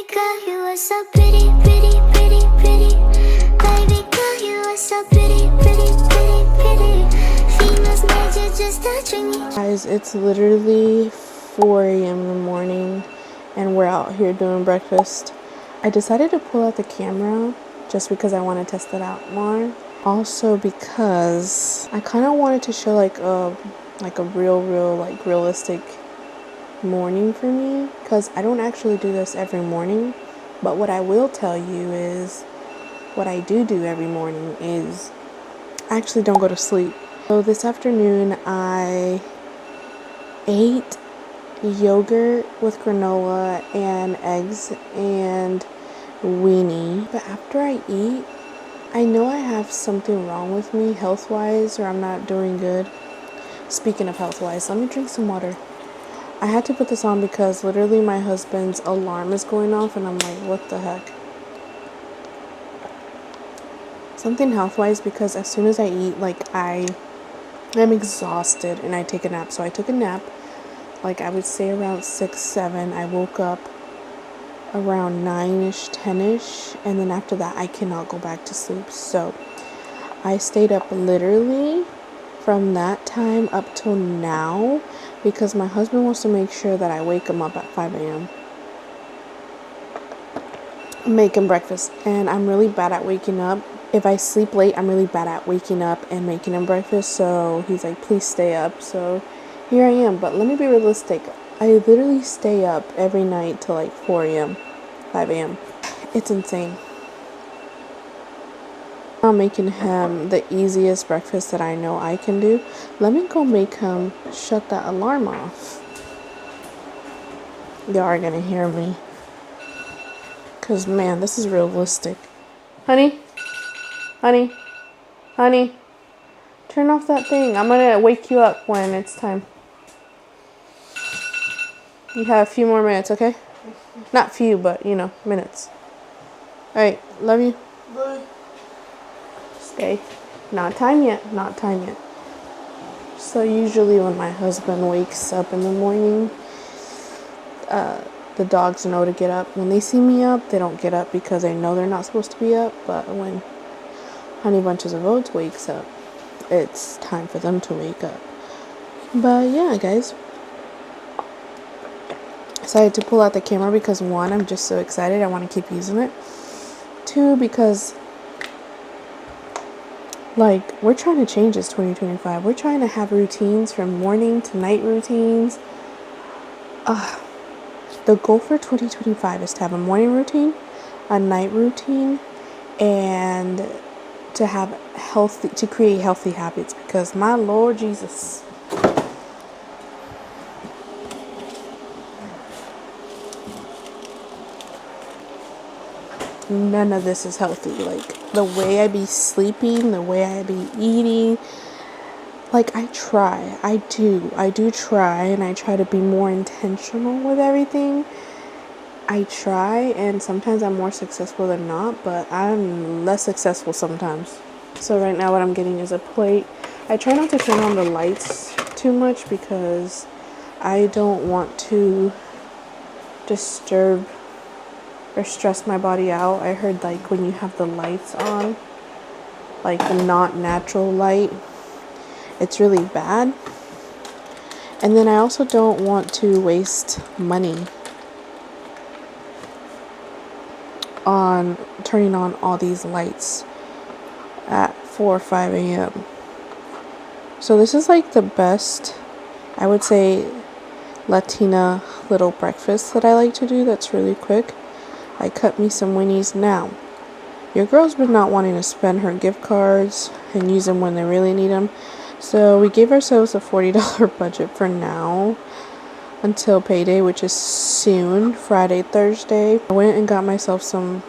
Baby girl, you are so pretty, pretty, pretty, pretty. Baby girl, you are so pretty, pretty, pretty, pretty. Females made you just touching me. Guys, it's literally 4 a.m. in the morning and we're out here doing breakfast. I decided to pull out the camera just because I want to test it out more. Also because I kind of wanted to show like a realistic morning for me, because I don't actually do this every morning. But what I will tell you is what I do every morning is I actually don't go to sleep. So this afternoon I ate yogurt with granola and eggs and weenie. But after I eat, I know I have something wrong with me health-wise, or I'm not doing good. Speaking of health-wise, let me drink some water. I had to put this on because literally my husband's alarm is going off and I'm like, what the heck? Something health-wise, because as soon as I eat, like I'm exhausted and I take a nap. So I took a nap, like I would say around 6, 7. I woke up around 9-ish, 10-ish, and then after that I cannot go back to sleep. So I stayed up literally from that time up till now because my husband wants to make sure that I wake him up at 5 a.m. make him breakfast, and I'm really bad at waking up. If I sleep late, I'm really bad at waking up and making him breakfast. So he's like, please stay up. So here I am. But let me be realistic. I literally stay up every night till like 4 a.m., 5 a.m. It's insane. I'm making him the easiest breakfast that I know I can do. Let me go make him shut that alarm off. Y'all are gonna hear me. Cause man, this is realistic. Honey, honey, honey, turn off that thing. I'm gonna wake you up when it's time. You have a few more minutes, okay? Not few, but you know, minutes. Alright, love you. Bye. Stay. Not time yet, not time yet. So usually when my husband wakes up in the morning, the dogs know to get up. When they see me up, they don't get up because they know they're not supposed to be up. But when Honey Bunches of Oats wakes up, it's time for them to wake up. But yeah, guys. Decided to pull out the camera because 1, I'm just so excited. I want to keep using it. 2, because like we're trying to change this 2025. We're trying to have routines from morning to night routines. The goal for 2025 is to have a morning routine, a night routine, and to create healthy habits, because my Lord Jesus, none of this is healthy. Like the way I be sleeping, the way I be eating, like I do try, and I try to be more intentional with everything. I try, and sometimes I'm more successful than not, but I'm less successful sometimes. So right now what I'm getting is a plate. I try not to turn on the lights too much because I don't want to disturb or stress my body out. I heard like when you have the lights on, like the not natural light, it's really bad. And then I also don't want to waste money on turning on all these lights at 4 or 5 a.m. So this is like the best, I would say, Latina little breakfast that I like to do that's really quick. I cut me some weenies. Now, your girl's been not wanting to spend her gift cards and use them when they really need them. So we gave ourselves a $40 budget for now until payday, which is soon, Friday, Thursday. I went and got myself some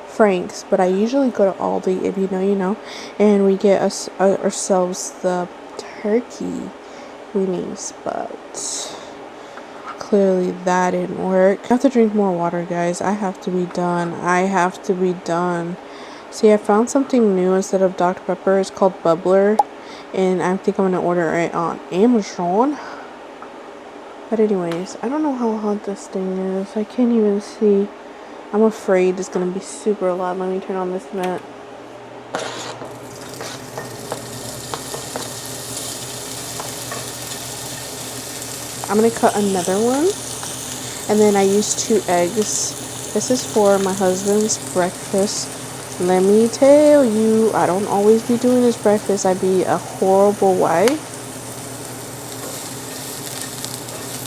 Frank's, but I usually go to Aldi, if you know, you know, and we get ourselves the turkey weenies, but clearly that didn't work. I have to drink more water, guys. I have to be done. See, I found something new instead of Dr. Pepper. It's called Bubbler, and I think I'm gonna order it on Amazon. But anyways, I don't know how hot this thing is. I can't even see. I'm afraid it's gonna be super loud. Let me turn on this vent. I'm gonna cut another one, and then I use 2 eggs. This is for my husband's breakfast. Let me tell you, I don't always be doing this breakfast. I be a horrible wife.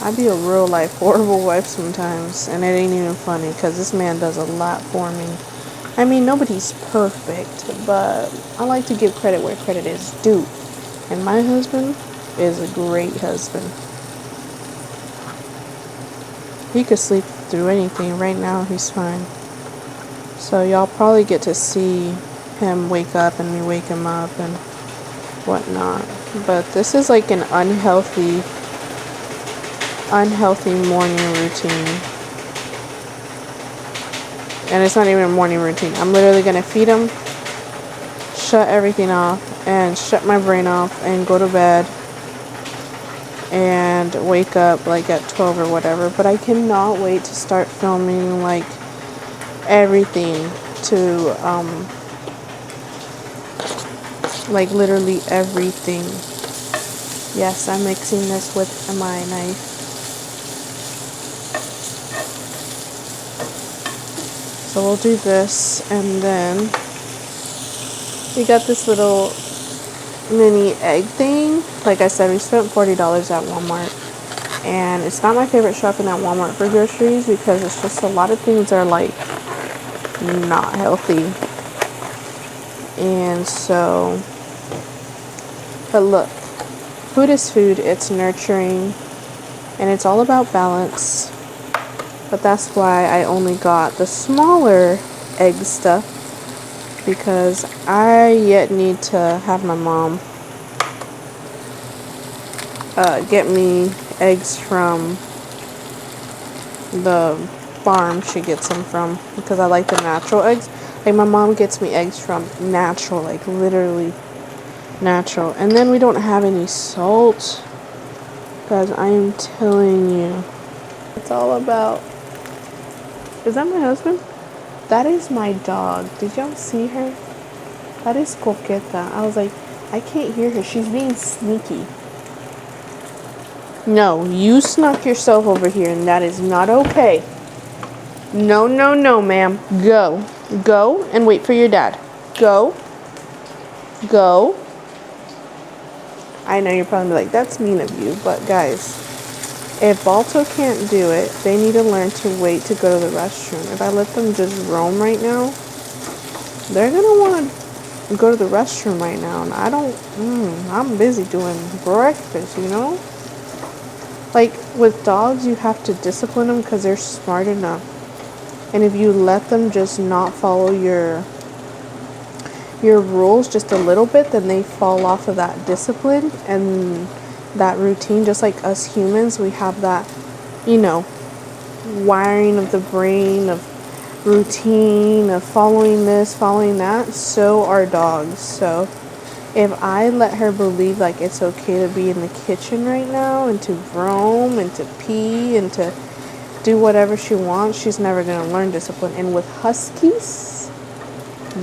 I be a real life horrible wife sometimes, and it ain't even funny because this man does a lot for me. I mean, nobody's perfect, but I like to give credit where credit is due. And my husband is a great husband. He could sleep through anything. Right now, he's fine. So y'all probably get to see him wake up and we wake him up and whatnot. But this is like an unhealthy morning routine. And it's not even a morning routine. I'm literally going to feed him, shut everything off, and shut my brain off and go to bed and wake up like at 12 or whatever. But I cannot wait to start filming like everything to like literally everything. Yes, I'm mixing this with my knife. So we'll do this, and then we got this little mini egg thing. Like I said, we spent $40 at Walmart, and it's not my favorite shopping at Walmart for groceries because it's just a lot of things are like not healthy. And so, but look, food is food. It's nurturing, and it's all about balance. But that's why I only got the smaller egg stuff, because I yet need to have my mom get me eggs from the farm she gets them from, because I like the natural eggs. Like my mom gets me eggs from natural, like literally natural. And then we don't have any salt, guys. I am telling you, it's all about. Is that my husband? That is my dog. Did y'all see her? That is Coqueta. I was like, I can't hear her. She's being sneaky. No, you snuck yourself over here, and that is not okay. No, no, no, ma'am. Go. Go and wait for your dad. Go. Go. I know you're probably like, that's mean of you, but guys, if Balto can't do it, they need to learn to wait to go to the restroom. If I let them just roam right now, they're going to want to go to the restroom right now. And I don't, I'm busy doing breakfast, you know? Like, with dogs, you have to discipline them because they're smart enough. And if you let them just not follow your rules just a little bit, then they fall off of that discipline and that routine. Just like us humans, we have that, wiring of the brain, of routine, of following this, following that. So are dogs. So if I let her believe like it's okay to be in the kitchen right now and to roam and to pee and to do whatever she wants, she's never going to learn discipline. And with huskies,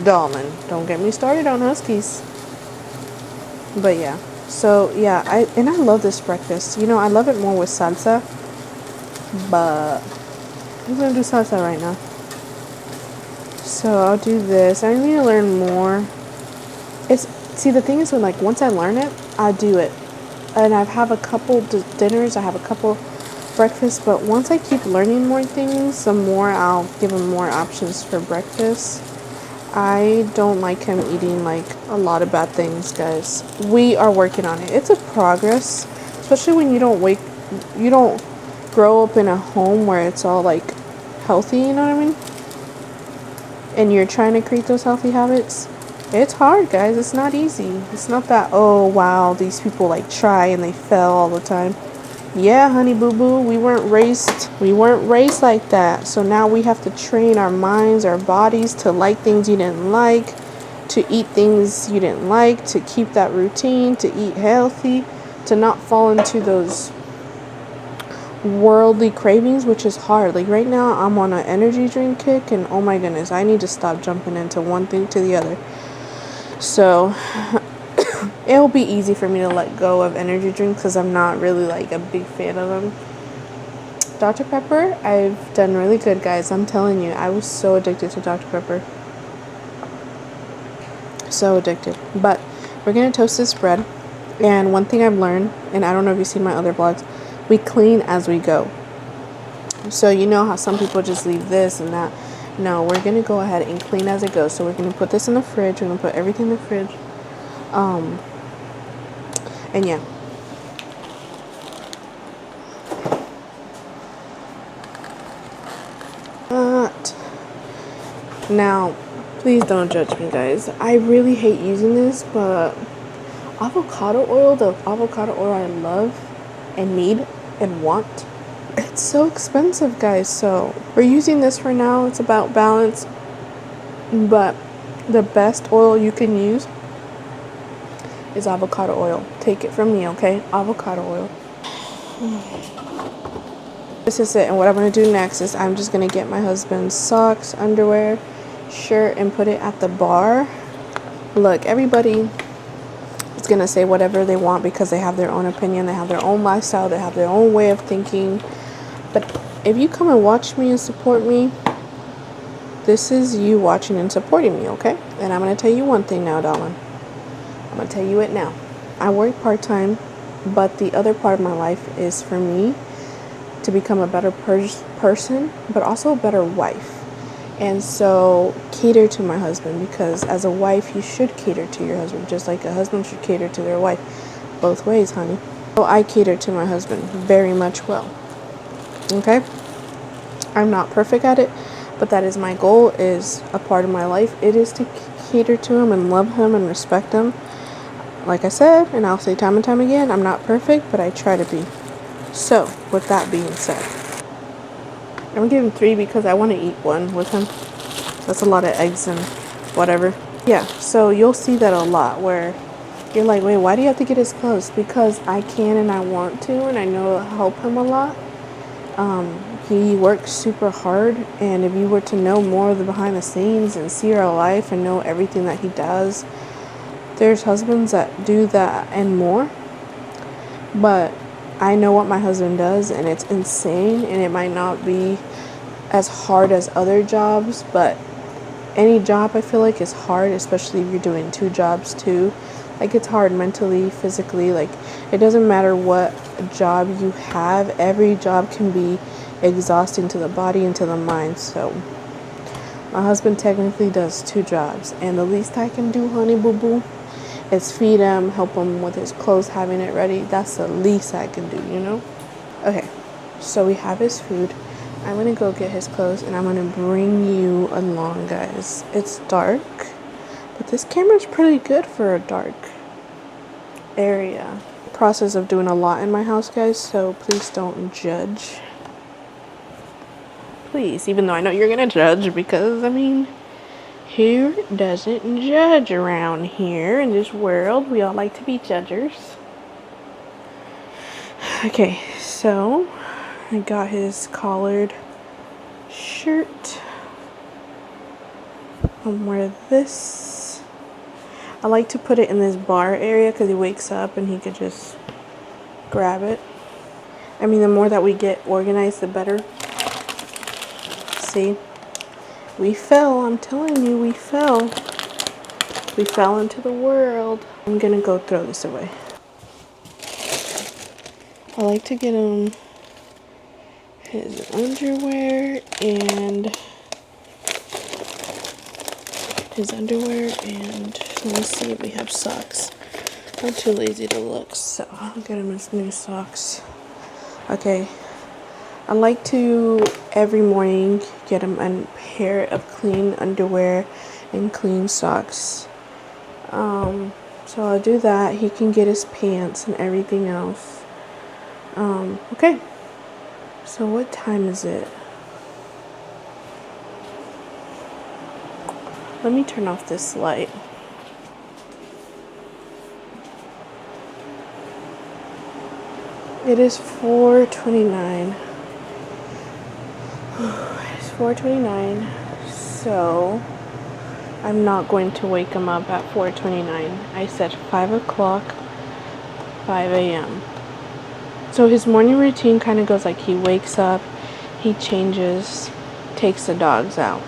darling, don't get me started on huskies. But yeah. So yeah, I love this breakfast. I love it more with salsa, but I'm gonna do salsa right now. So I'll do this. I need to learn more. The thing is, when once I learn it, I do it, and I have a couple dinners. I have a couple breakfasts, but once I keep learning more things, the more I'll give him more options for breakfast. I don't like him eating a lot of bad things, guys. We are working on it. It's a progress, especially when you don't grow up in a home where it's all healthy, you know what I mean? And you're trying to create those healthy habits. It's hard, guys. It's not easy. It's not that, oh wow, these people try and they fail all the time. Yeah, honey boo boo, we weren't raised like that. So now we have to train our minds, our bodies to like things you didn't like, to eat things you didn't like, to keep that routine, to eat healthy, to not fall into those worldly cravings, which is hard. Like right now I'm on an energy drink kick, and oh my goodness, I need to stop jumping into one thing to the other. So it'll be easy for me to let go of energy drinks because I'm not really like a big fan of them. Dr. Pepper, I've done really good, guys. I'm telling you, I was so addicted to Dr. Pepper. So addicted. But we're going to toast this bread. And one thing I've learned, and I don't know if you've seen my other vlogs, we clean as we go. So you know how some people just leave this and that. No, we're going to go ahead and clean as it goes. So we're going to put this in the fridge. We're going to put everything in the fridge. And yeah. Now, please don't judge me, guys. I really hate using this, but avocado oil, the avocado oil I love and need and want, it's so expensive, guys. So we're using this for now. It's about balance, but the best oil you can use is avocado oil. Take it from me, okay? Avocado oil. This is it, and what I'm going to do next is I'm just going to get my husband's socks, underwear, shirt, and put it at the bar. Look, everybody is going to say whatever they want because they have their own opinion, they have their own lifestyle, they have their own way of thinking. But if you come and watch me and support me, this is you watching and supporting me, okay? And I'm going to tell you one thing now, darling. I'm going to tell you it now. I work part-time, but the other part of my life is for me to become a better person, but also a better wife. And so cater to my husband, because as a wife, you should cater to your husband, just like a husband should cater to their wife. Both ways, honey. So I cater to my husband very much well. Okay? I'm not perfect at it, but that is my goal, is a part of my life. It is to cater to him and love him and respect him. Like I said, and I'll say time and time again, I'm not perfect, but I try to be. So, with that being said, I'm gonna give him 3 because I want to eat one with him. That's a lot of eggs and whatever. Yeah, so you'll see that a lot where you're like, wait, why do you have to get his clothes? Because I can and I want to, and I know it'll help him a lot. He works super hard, and if you were to know more of the behind the scenes and see our life and know everything that he does, there's husbands that do that and more. But I know what my husband does, and it's insane, and it might not be as hard as other jobs, but any job I feel like is hard, especially if you're doing 2 jobs too. Like, it's hard mentally, physically. Like, it doesn't matter what job you have, every job can be exhausting to the body and to the mind. So my husband technically does 2 jobs, and the least I can do, honey boo boo, is feed him, help him with his clothes, having it ready. That's the least I can do, you know? Okay, so we have his food. I'm gonna go get his clothes, and I'm gonna bring you along, guys. It's dark, but this camera's pretty good for a dark area. Process of doing a lot in my house, guys, so please don't judge. Please, even though I know you're gonna judge, because, I mean, who doesn't judge around here in this world? We all like to be judgers. Okay, so I got his collared shirt. I'll wear this. I like to put it in this bar area because he wakes up and he could just grab it. I mean, the more that we get organized, the better. See? We fell, I'm telling you, we fell. We fell into the world. I'm gonna go throw this away. I like to get him his underwear and let me see if we have socks. I'm too lazy to look, so I'll get him his new socks. Okay. I like to every morning get him a pair of clean underwear and clean socks. So I'll do that. He can get his pants and everything else. Okay. So what time is it? Let me turn off this light. It is 4:29. It's 4:29, so I'm not going to wake him up at 4:29. I said 5 o'clock, 5 a.m. So his morning routine kind of goes like he wakes up, he changes, takes the dogs out.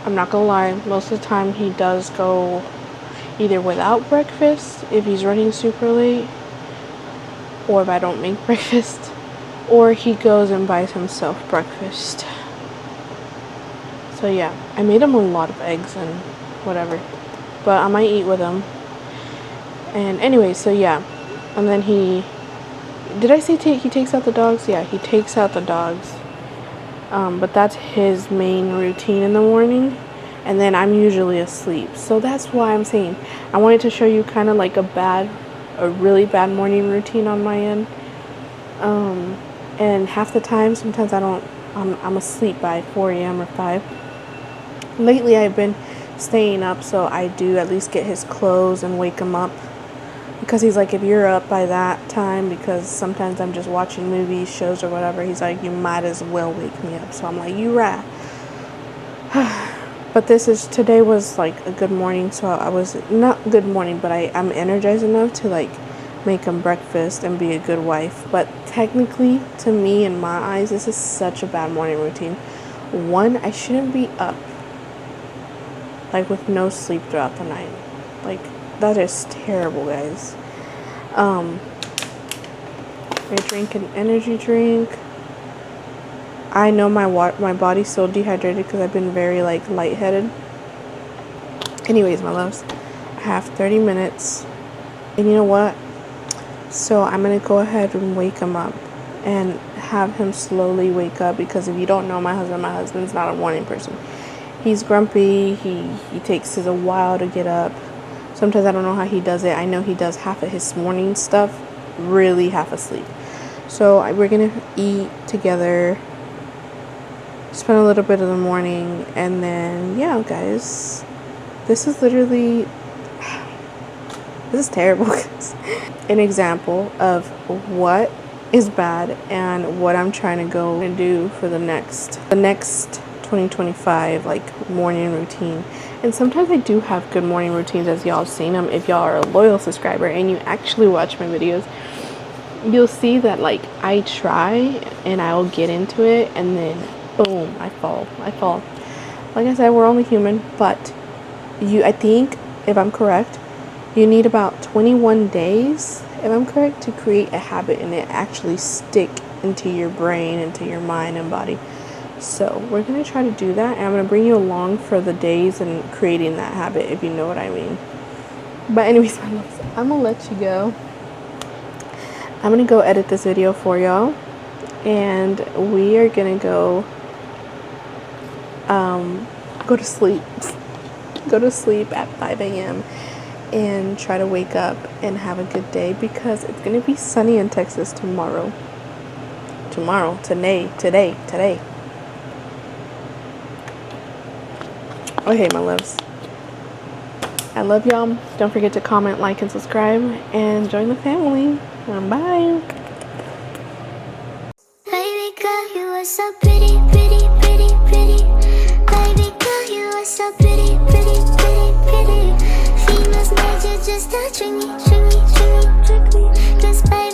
I'm not gonna lie, most of the time he does go either without breakfast if he's running super late, or if I don't make breakfast, or he goes and buys himself breakfast. So yeah, I made him a lot of eggs and whatever, but I might eat with him. And anyway, so yeah, and then did I say he takes out the dogs? Yeah, he takes out the dogs. But that's his main routine in the morning, and then I'm usually asleep. So that's why I'm saying I wanted to show you kind of like a really bad morning routine on my end. And half the time, sometimes I'm asleep by 4 a.m. or 5. Lately, I've been staying up, so I do at least get his clothes and wake him up. Because he's like, if you're up by that time, because sometimes I'm just watching movies, shows, or whatever, he's like, you might as well wake me up. So I'm like, you right. But today was like a good morning, so I was, not good morning, but I'm energized enough to like make him breakfast and be a good wife. But technically, to me, in my eyes, this is such a bad morning routine. One, I shouldn't be up, like with no sleep throughout the night. Like, that is terrible, guys. I drink an energy drink. I know my body's so dehydrated because I've been very like lightheaded. Anyways, my loves, I have 30 minutes, and you know what? So I'm gonna go ahead and wake him up and have him slowly wake up, because if you don't know my husband's not a morning person. He's grumpy. He takes a while to get up. Sometimes I don't know how he does it. I know he does half of his morning stuff really half asleep. So we're going to eat together, spend a little bit of the morning, and then, yeah, guys, this is terrible. An example of what is bad and what I'm trying to go and do for the next 2025 like morning routine. And sometimes I do have good morning routines, as y'all have seen them. If y'all are a loyal subscriber and you actually watch my videos, you'll see that like I try and I'll get into it, and then boom, I fall. Like I said, we're only human. But I think, if I'm correct, you need about 21 days, if I'm correct, to create a habit and it actually stick into your brain, into your mind and body. So we're going to try to do that, and I'm going to bring you along for the days and creating that habit, if you know what I mean. But anyways, my loves, I'm going to let you go. I'm going to go edit this video for y'all, and we are going to go to sleep. Go to sleep at 5 a.m. and try to wake up and have a good day, because it's going to be sunny in Texas tomorrow. Today. Okay, my loves, I love y'all. Don't forget to comment, like, and subscribe, and join the family. Bye. Baby girl, you are so pretty, pretty, pretty, pretty. Baby girl, you are so pretty, pretty, pretty, pretty. Females made you just to trick me, trick me, trick me, trick me.